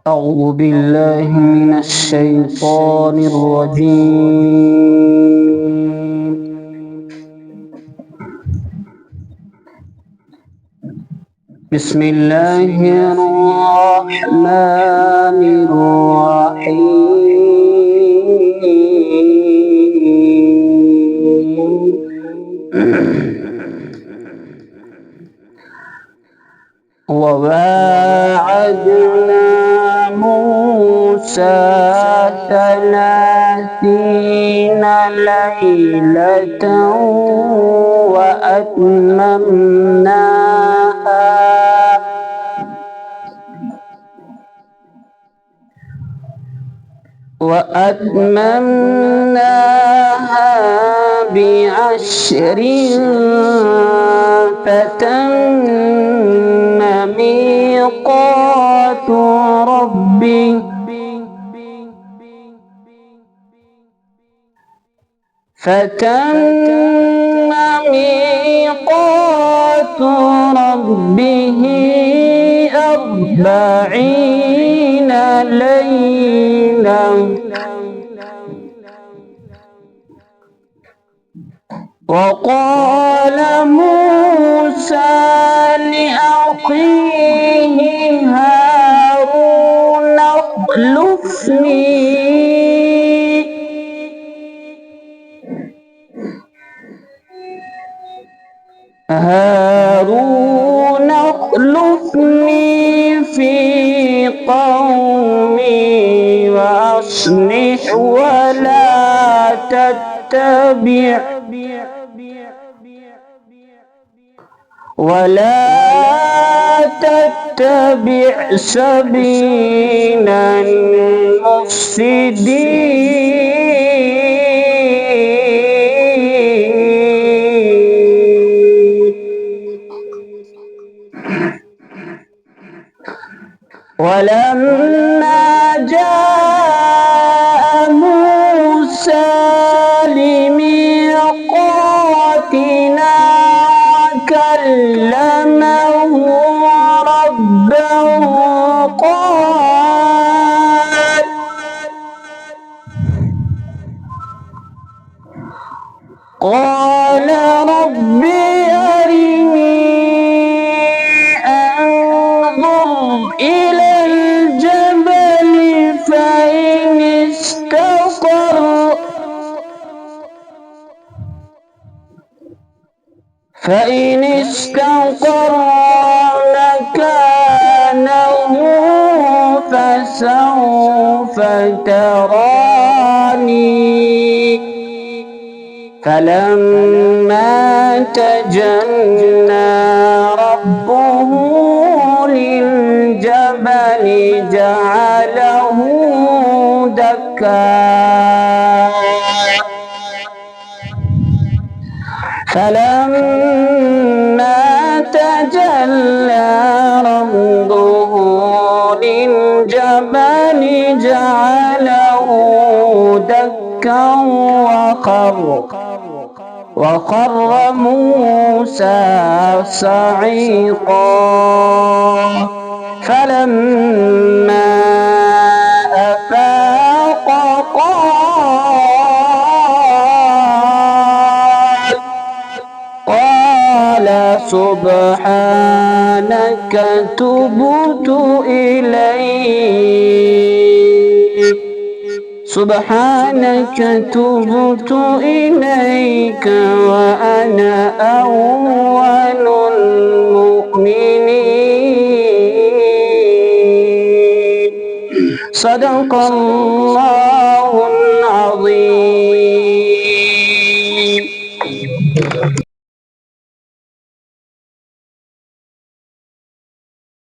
أعوذ بالله من الشيطان الرجيم. بسم الله الرحمن الرحيم. وواعدنا موسى 30 ليلة وأتممناها ب10 فتم ميقات ربه فتم ميقات ربه 40 ليلة وقال موسى لأخيه هارون اخلفني في قومي وأصلح ولا تتبع سبيل المفسدين. ولما جاء موسى لميقاتنا وكلمه ربه قال رب أرني أنظر إلى الجبل فإن استقر مكانه فسوف تراني. فلما تجلى ربه للجبل جعله دكا فلما تجلى ربه للجبل جعله دكا وخر موسى صعيقا. فلما أفاق قال سبحانك تبت إليك وأنا أول المؤمنين. صدق الله